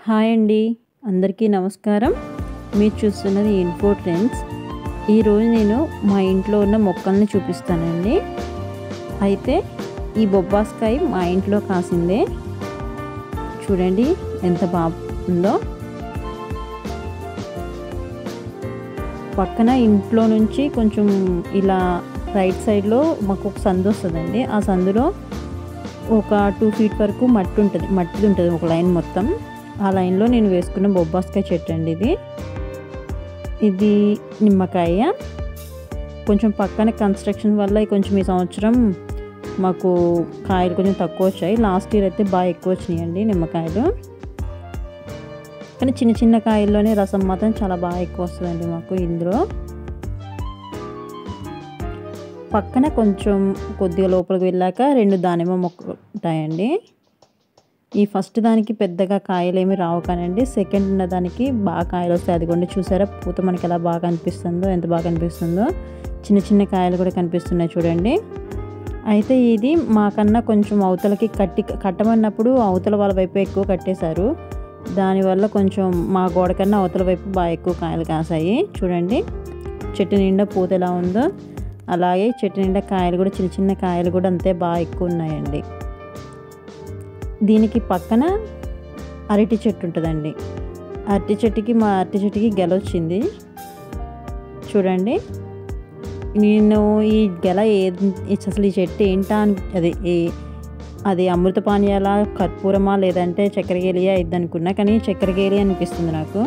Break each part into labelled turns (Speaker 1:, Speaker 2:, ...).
Speaker 1: Hi అండి, అందరికీ నమస్కారం. మీరు చూస్తున్నది ఇన్ఫో ట్రెండ్స్. ఈరోజు నేను మా ఇంట్లో ఉన్న మొక్కల్ని చూపిస్తానండి. అయితే ఈ బొబ్బాస్కాయ మా ఇంట్లో కాసిందే. చూడండి ఎంత బాగుందో. పక్కన ఇంట్లో నుంచి కొంచెం ఇలా రైట్ సైడ్లో మాకు ఒక సందు వస్తుందండి. ఆ సందులో ఒక 2 feet వరకు మట్టిది ఉంటుంది ఒక లైన్ మొత్తం. ఆ లైన్లో నేను వేసుకున్న బొబ్బాస్కాయ చెట్టు అండి ఇది నిమ్మకాయ. కొంచెం పక్కన కన్స్ట్రక్షన్ వల్ల కొంచెం ఈ సంవత్సరం మాకు కాయలు కొంచెం తక్కువ వచ్చాయి. లాస్ట్ ఇయర్ అయితే బాగా ఎక్కువ వచ్చినాయండి నిమ్మకాయలు. కానీ చిన్న చిన్న కాయల్లోనే రసం మాత్రం చాలా బాగా ఎక్కువ వస్తుందండి మాకు ఇందులో. పక్కన కొంచెం కొద్దిగా లోపలికి వెళ్ళాక 2 దానిమ్మ మొక్కలు ఉంటాయండి. ఈ ఫస్ట్ దానికి పెద్దగా కాయలు ఏమి రావు, కానండి సెకండ్ ఉన్న దానికి బాగా కాయలు వస్తాయి. అదిగోండి చూసారా, పూత మనకి ఎలా బాగా కనిపిస్తుందో, ఎంత బాగా కనిపిస్తుందో. చిన్న చిన్న కాయలు కూడా కనిపిస్తున్నాయి చూడండి. అయితే ఇది మాకన్నా కొంచెం అవతలకి కట్టమన్నప్పుడు అవతల వాళ్ళ వైపు ఎక్కువ కట్టేశారు. దానివల్ల కొంచెం మా గోడ కన్నా అవతల వైపు బాగా ఎక్కువ కాయలు కాసాయి. చూడండి చెట్టు నిండా పూత ఎలా ఉందో, అలాగే చెట్టు నిండా కాయలు కూడా చిన్న చిన్న కాయలు కూడా అంతే బాగా ఎక్కువ ఉన్నాయండి. దీనికి పక్కన అరటి చెట్టు ఉంటుందండి. మా అరటి చెట్టుకి గెల వచ్చింది చూడండి. నేను ఈ గెల అసలు ఈ చెట్టు ఏంటా అది అమృత పానీయాలా, కర్పూరమా, లేదంటే చక్కెరకేలియా ఇద్దనుకున్నా, కానీ చక్కెరకేలి అనిపిస్తుంది నాకు.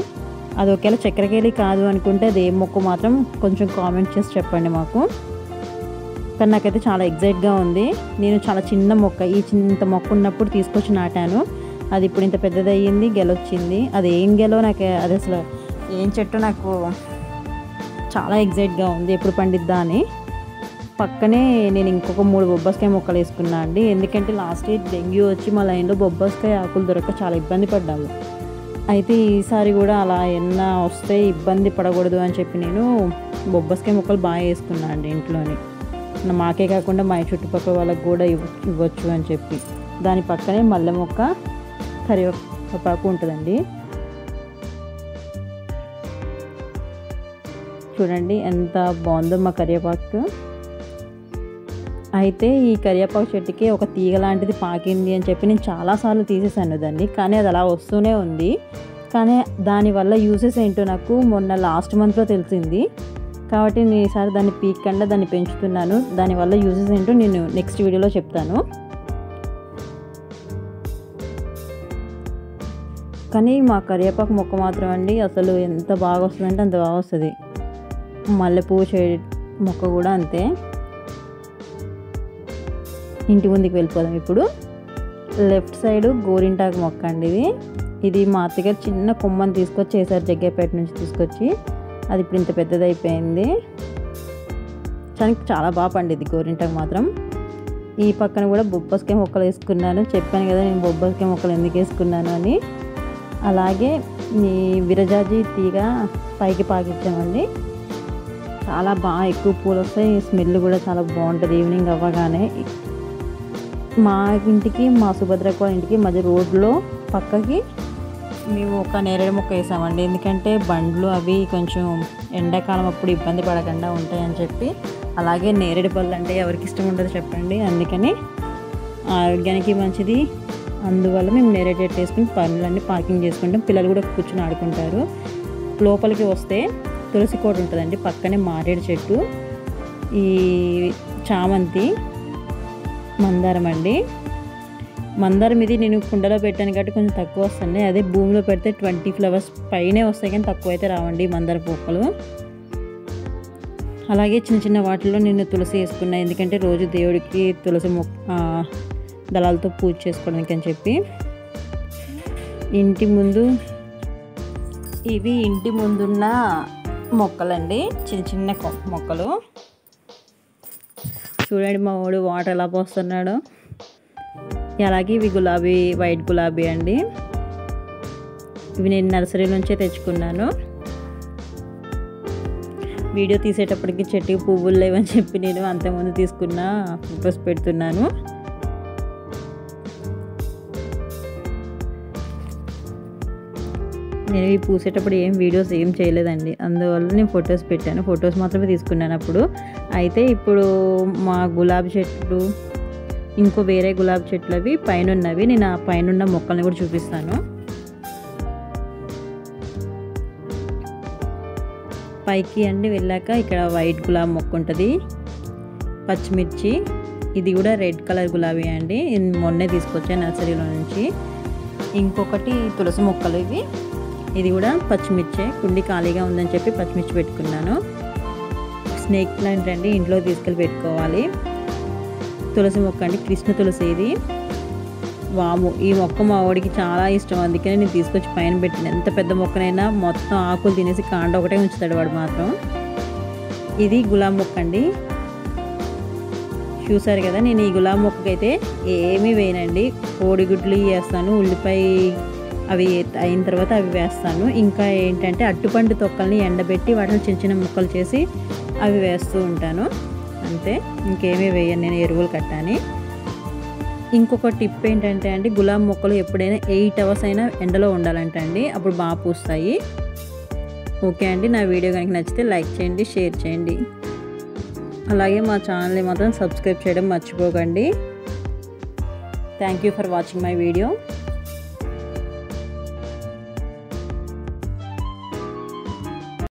Speaker 1: అది ఒకవేళ చక్కెరకేలి కాదు అనుకుంటే అది ఏ మొక్క మాత్రం కొంచెం కామెంట్ చేసి చెప్పండి మాకు. కానీ నాకైతే చాలా ఎగ్జైట్గా ఉంది. నేను చాలా చిన్న మొక్క, ఇంత మొక్క ఉన్నప్పుడు తీసుకొచ్చి నాటాను. అది ఇప్పుడు ఇంత పెద్దదయ్యింది, గెలొచ్చింది. అది ఏం గెలో నాకు, అది అసలు ఏం చెట్టు నాకు చాలా ఎగ్జైట్గా ఉంది ఎప్పుడు పండిద్దా అని. పక్కనే నేను ఇంకొక 3 బొబ్బాస్కాయ మొక్కలు వేసుకున్నా అండి. ఎందుకంటే లాస్ట్ ఇయర్ డెంగ్యూ వచ్చి మా లైన్లో బొబ్బాస్కాయ ఆకులు దొరక్క చాలా ఇబ్బంది పడ్డాము. అయితే ఈసారి కూడా అలా ఏమన్నా వస్తే ఇబ్బంది పడకూడదు అని చెప్పి నేను బొబ్బాస్కాయ మొక్కలు బాగా వేసుకున్నా అండి ఇంట్లోని. మాకే కాకుండా మా చుట్టుపక్కల వాళ్ళకి కూడా ఇవ్వచ్చు అని చెప్పి. దాని పక్కనే మల్లె మొక్క, కరివేపాకు ఉంటుందండి. చూడండి ఎంత బాగుందో మా కరివేపాకు. అయితే ఈ కరివేపాకు చెట్టుకి ఒక తీగ లాంటిది పాకింది అని చెప్పి నేను చాలాసార్లు తీసేసాను దాన్ని, కానీ అది అలా వస్తూనే ఉంది. కానీ దానివల్ల యూసెస్ ఏంటో నాకు మొన్న లాస్ట్ మంత్లో తెలిసింది. కాబట్టి నేను ఈసారి దాన్ని పీక్కుండా దాన్ని పెంచుతున్నాను. దానివల్ల యూజెస్ ఏంటో నేను నెక్స్ట్ వీడియోలో చెప్తాను. కానీ మా కరివేపాకు మొక్క మాత్రం అండి అసలు ఎంత బాగా వస్తుందంటే అంత బాగా వస్తుంది. మల్లెపువ్వు మొక్క కూడా అంతే. ఇంటి ముందుకు వెళ్ళిపోదాం ఇప్పుడు. లెఫ్ట్ సైడ్ గోరింటాకు మొక్క అండి ఇది మా అత్తగారు చిన్న కొమ్మని తీసుకొచ్చి వేసారు, జగ్గేపేట నుంచి తీసుకొచ్చి. అది ఇప్పుడు ఇంత పెద్దదైపోయింది. చాలా బాగా పండిద్ది గోరింటాకు మాత్రం. ఈ పక్కన కూడా బొబ్బాస్కాయ మొక్కలు వేసుకున్నాను. చెప్పాను కదా నేను బొబ్బాస్కాయ మొక్కలు ఎందుకు వేసుకున్నాను అని. అలాగే ఈ విరజాజి తీగ పైకి పాకిచ్చామండి. చాలా బాగా ఎక్కువ పూలు వస్తాయి, స్మెల్ కూడా చాలా బాగుంటుంది ఈవినింగ్ అవ్వగానే. మా ఇంటికి మా సుభద్రక్క వాళ్ళ ఇంటికి మధ్య రోడ్లో పక్కకి మేము ఒక నేరేడు మొక్క వేసామండి. ఎందుకంటే బండ్లు అవి కొంచెం ఎండాకాలం అప్పుడు ఇబ్బంది పడకుండా ఉంటాయని చెప్పి. అలాగే నేరేడు పళ్ళు అంటే ఎవరికి ఇష్టం ఉండదు చెప్పండి, అందుకని ఆరోగ్యానికి మంచిది. అందువల్ల మేము నేరేడు చెట్టు వేసుకుని పనులన్నీ పార్కింగ్ చేసుకుంటాం. పిల్లలు కూడా కూర్చొని ఆడుకుంటారు. లోపలికి వస్తే తులసి కోట ఉంటుందండి, పక్కనే మారేడు చెట్టు, ఈ చామంతి, మందారం అండి. మందారం ఇది నేను కుండలో పెట్టాను కాబట్టి కొంచెం తక్కువ వస్తుంది. అదే భూమిలో పెడితే 20 flowers పైనే వస్తాయి, కానీ తక్కువ అయితే రావండి మందార మొక్కలు. అలాగే చిన్న చిన్న వాటిల్లో నేను తులసి వేసుకున్నాను, ఎందుకంటే రోజు దేవుడికి తులసి దళాలతో పూజ చేసుకోవడానికి అని చెప్పి. ఇవి ఇంటి ముందున్న మొక్కలండి, చిన్న చిన్న మొక్కలు. చూడండి మా వాడు వాటర్ ఎలా పోస్తున్నాడు. అలాగే ఇవి గులాబీ, వైట్ గులాబీ అండి. ఇవి నేను నర్సరీ నుంచే తెచ్చుకున్నాను. వీడియో తీసేటప్పటికి చెట్టుకి పువ్వులు లేవని చెప్పి నేను అంతకుముందు తీసుకున్న ఫొటోస్ పెడుతున్నాను. నేను ఈ పూసేటప్పుడు వీడియోస్ ఏం చేయలేదండి, అందువల్ల నేను ఫొటోస్ పెట్టాను. ఫొటోస్ మాత్రమే తీసుకున్నాను అప్పుడు. అయితే ఇప్పుడు మా గులాబీ చెట్లు, ఇంకో వేరే గులాబీ చెట్లు అవి పైన ఉన్నవి, నేను ఆ పైన ఉన్న మొక్కల్ని కూడా చూపిస్తాను. పైకి అండి వెళ్ళాక ఇక్కడ వైట్ గులాబీ మొక్క ఉంటుంది, పచ్చిమిర్చి, ఇది కూడా రెడ్ కలర్ గులాబీ అండి, మొన్నే తీసుకొచ్చాను నర్సరీలో నుంచి. ఇంకొకటి తులసి మొక్కలు ఇవి, ఇది కూడా పచ్చిమిర్చి, కుండి ఖాళీగా ఉందని చెప్పి పచ్చిమిర్చి పెట్టుకున్నాను. స్నేక్ ప్లాంట్ అండి, ఇంట్లో తీసుకెళ్ళి పెట్టుకోవాలి. తులసి మొక్క అండి, కృష్ణ తులసి, ఇది వాము. ఈ మొక్క మా వాడికి చాలా ఇష్టం, అందుకనే నేను తీసుకొచ్చి పైన పెట్టిన. ఎంత పెద్ద మొక్కనైనా మొత్తం ఆకులు తినేసి కాండ ఒకటే ఉంచుతాడు వాడు మాత్రం. ఇది గులాబీ మొక్క అండి, చూసారు కదా. నేను ఈ గులాబీ మొక్కకైతే ఏమీ వేయనండి, కోడిగుడ్లు వేస్తాను, ఉల్లిపాయ అవి అయిన తర్వాత అవి వేస్తాను. ఇంకా ఏంటంటే అట్టుపండు తొక్కల్ని ఎండబెట్టి వాటిని చిన్న చిన్న ముక్కలు చేసి అవి వేస్తూ ఉంటాను, అంతే. ఇంకేమీ వేయను నేను ఎరువులు కట్టాని. ఇంకొక టిప్ ఏంటంటే అండి, గులాబీ మొక్కలు ఎప్పుడైనా 8 అవర్స్ అయినా ఎండలో ఉండాలంట అండి, అప్పుడు బాగా పూస్తాయి. ఓకే అండి, నా వీడియో కనుక నచ్చితే లైక్ చేయండి, షేర్ చేయండి, అలాగే మా ఛానల్ని మాత్రం సబ్స్క్రైబ్ చేయడం మర్చిపోకండి. Thank you for watching my video.